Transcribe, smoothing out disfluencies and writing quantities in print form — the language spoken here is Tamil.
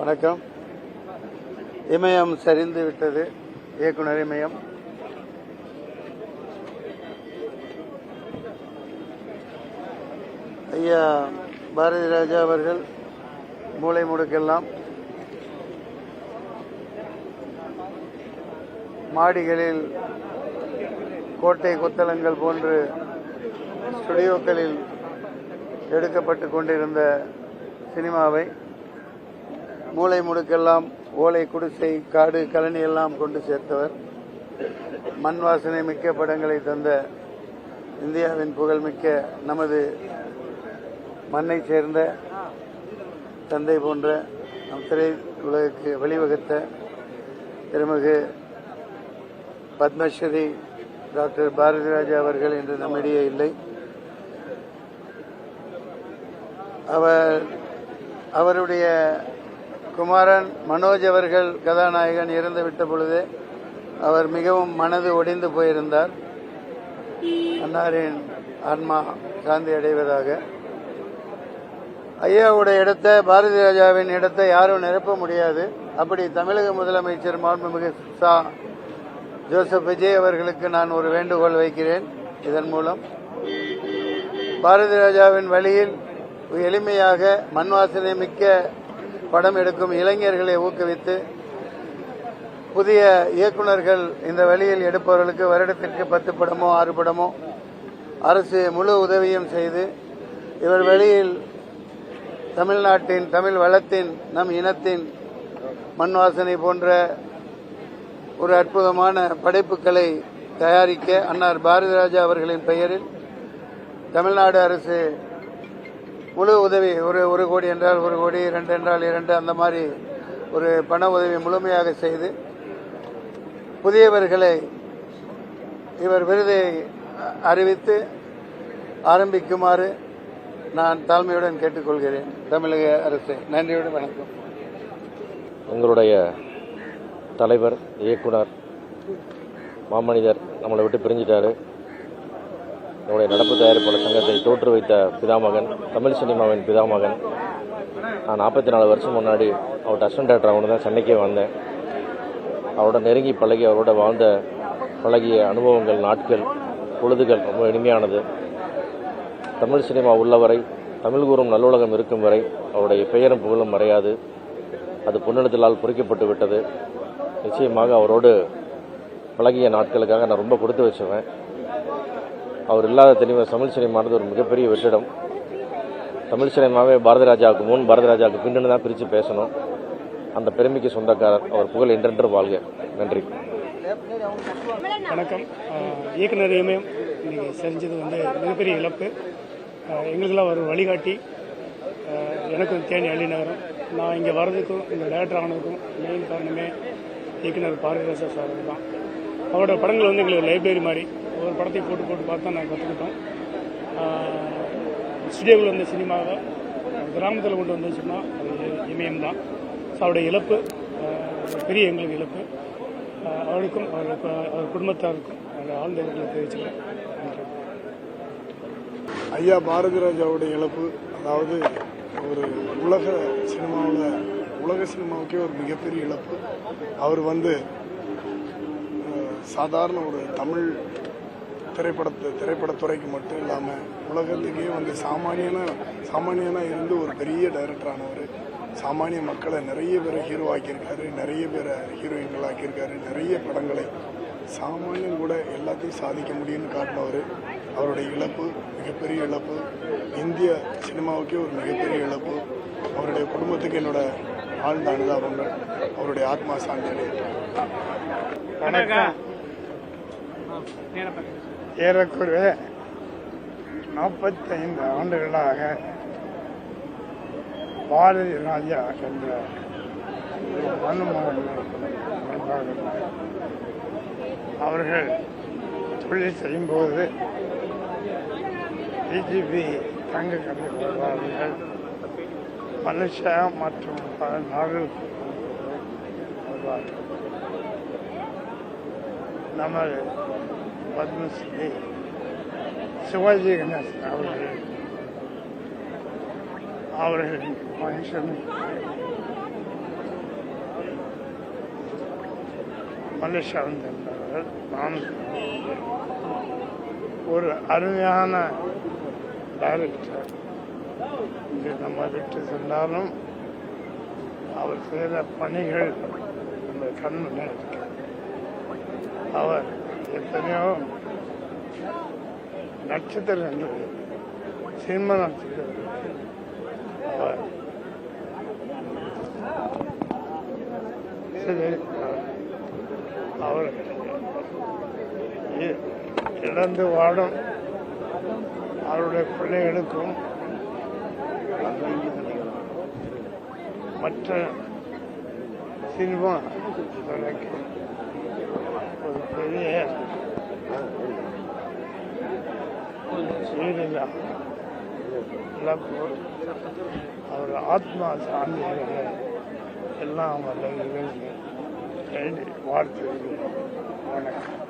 வணக்கம். இமயம் சரிந்து விட்டது. இயக்குனர் இமயம். ஐயா பாரதி ராஜா அவர்கள் மூளை முடுக்கெல்லாம் மாடிகளில் கோட்டை கொத்தளங்கள் போன்று ஸ்டுடியோக்களில் எடுக்கப்பட்டு கொண்டிருந்த சினிமாவை மூளை முடுக்கெல்லாம் ஓலை குடிசை காடு கழனி எல்லாம் கொண்டு சேர்த்தவர். மண் வாசனை மிக்க படங்களை தந்த இந்தியாவின் புகழ்மிக்க நமது மண்ணை சேர்ந்த தந்தை போன்ற நம் திரை உலகுக்கு வழிவகுத்த திருமிகு பத்மஸ்ரீ டாக்டர் பாரதி ராஜா அவர்கள் இன்று நம்மிடையே இல்லை. அவருடைய குமாரன் மனோஜ் அவர்கள் கதாநாயகன் இறந்துவிட்ட பொழுது அவர் மிகவும் மனது ஒடிந்து போயிருந்தார். அன்னாரின் ஆன்மா சாந்தி அடைவதாக. ஐயாவுடைய இடத்தை, பாரதி ராஜாவின் இடத்தை யாரும் நிரப்ப முடியாது. அப்படி தமிழக முதலமைச்சர் மாண்புமிகு ஜோசப் விஜய் அவர்களுக்கு நான் ஒரு வேண்டுகோள் வைக்கிறேன். இதன் மூலம் பாரதி ராஜாவின் வழியில் எளிமையாக மண்வாசனை மிக்க படம் எடுக்கும் இளைஞர்களை ஊக்குவித்து புதிய இயக்குநர்கள் இந்த வழியில் எடுப்பவர்களுக்கு வருடத்திற்கு 10 படமோ 6 படமோ அரசு முழு உதவியும் செய்து இவர் வழியில் தமிழ்நாட்டின், தமிழ் வளத்தின், நம் இனத்தின் மண்வாசனை போன்ற ஒரு அற்புதமான படைப்புகளை தயாரிக்க அன்னார் பாரதி ராஜா அவர்களின் பெயரில் தமிழ்நாடு அரசு முழு உதவி, ஒரு கோடி என்றால் 1 கோடி, 2 என்றால் 2, அந்த மாதிரி ஒரு பண உதவி முழுமையாக செய்து புதியவர்களை இவர் விருதை அறிவித்து ஆரம்பிக்குமாறு நான் தாழ்மையுடன் கேட்டுக்கொள்கிறேன் தமிழக அரசை. நன்றியுடன் வணக்கம். எங்களுடைய தலைவர், இயக்குனர், மாமனிதர் நம்மளை விட்டு பிரிஞ்சிட்டாரு. என்னுடைய நடப்பு தயாரிப்பாளர் சங்கத்தை தோற்று வைத்த பிதாமகன், தமிழ் சினிமாவின் பிதாமகன். நான் 44 வருஷம் முன்னாடி அவர்கிட்ட அசிஸ்டன்ட் டைரக்டர் ஆகணும் தான் சென்னைக்கே வந்தேன். அவரோட நெருங்கி பழகி அவரோட பழகிய அனுபவங்கள், நாட்கள், பொழுதுகள் ரொம்ப இனிமையானது. தமிழ் சினிமா உள்ளவரை, தமிழ் கூறும் நல்லுலகம் இருக்கும் வரை அவருடைய பெயரும் புகழும் மறையாது. அது பொன்னிடத்திலால் பொறிக்கப்பட்டு விட்டது. நிச்சயமாக அவரோடு பழகிய நாட்களுக்காக நான் ரொம்ப கொடுத்து வச்சுவேன். அவர் இல்லாத தெளிவாக தமிழ் சினிமானது ஒரு மிகப்பெரிய வெற்றிடம். தமிழ் சினிமாவே பாரதி ராஜாவுக்கு முன், பாரதி ராஜாவுக்கு பின்னு தான் பிரித்து பேசணும். அந்த பெருமைக்கு சொந்தக்காரர். அவர் புகழ் என்றென்று வாழ்க. நன்றி. வணக்கம். இயக்குனர் இமயம் இன்னைக்கு செஞ்சது மிகப்பெரிய இழப்பு. எங்களுக்கெல்லாம் ஒரு வழிகாட்டி. எனக்கும் தேனி அள்ளி நகரம். நான் இங்கே வர்றதுக்கும் இந்த டைரக்டர் ஆனதுக்கும் மெயின் காரணமே இயக்குனர் பாரதி ராஜா சார் தான். அவரோட படங்கள் எங்களுக்கு லைப்ரரி மாதிரி. ஒரு படத்தை போட்டு பார்த்து தான் நாங்கள் கற்றுக்கிட்டோம். ஸ்டுடியோவில் சினிமாவை கிராமத்தில் கொண்டு வந்துச்சுன்னா அது இமயம் தான். ஸோ அவருடைய இழப்பு பெரிய எங்களுக்கு இழப்பு. அவருக்கும் அவர் குடும்பத்தாருக்கும் அந்த ஆழ்ந்த இடத்துல தெரிவிச்சுக்கிறேன். ஐயா பாரதி ராஜாவுடைய இழப்பு, அதாவது ஒரு உலக சினிமாவுக்கே ஒரு மிகப்பெரிய இழப்பு. அவர் சாதாரண ஒரு தமிழ் திரைப்படத்துறைக்கு மட்டும் இல்லாமல் உலகத்துக்கே சாமானியனாக இருந்து ஒரு பெரிய டைரக்டர் ஆனவர். சாமானிய மக்களை நிறைய பேரை ஹீரோ ஆக்கியிருக்காரு, நிறைய பேரை ஹீரோயின்கள் ஆக்கியிருக்காரு. நிறைய படங்களை சாமானியம் கூட எல்லாத்தையும் சாதிக்க முடியும்னு காட்டினவர். அவருடைய இழப்பு மிகப்பெரிய இழப்பு. இந்திய சினிமாவுக்கே ஒரு மிகப்பெரிய இழப்பு. அவருடைய குடும்பத்துக்கு என்னோட ஆழ்ந்த அனுதாபங்கள். அவருடைய ஆத்மா சாந்தி. வணக்கம். ஏறக்குறைய 45 ஆண்டுகளாக பாரதி ராஜா என்ற மனுமகன் அவர்கள் தொழில் செய்யும்போது டிஜிபி தங்கக்கலை வருவார்கள். மலேசியா மற்றும் பல நாடுகள் வருவார்கள். நமது பத்மஸ்ரீ சிவாஜி கணேசன் அவர்களின் மனுஷன் மலேசியா வந்திருந்தவர்கள். நான் ஒரு அருமையான டைரக்டர். இது நம்ம விட்டு சென்றாலும் அவர் செய்த பணிகள் நம்ம கண் முன்னே இருக்கு. அவர் எத்தனையோ நட்சத்திரங்கள் சினிமா நட்சத்திரங்கள் அவர் அவர் இழந்து வாடும் அவருடைய பிள்ளைகளுக்கும் மற்ற சினிமா துறைக்கு ஒரு பெரிய சீரிலா இழப்பு. அவர் ஆத்மா சாந்திகளை எல்லாம் வல்ல வாழ்த்து. வணக்கம்.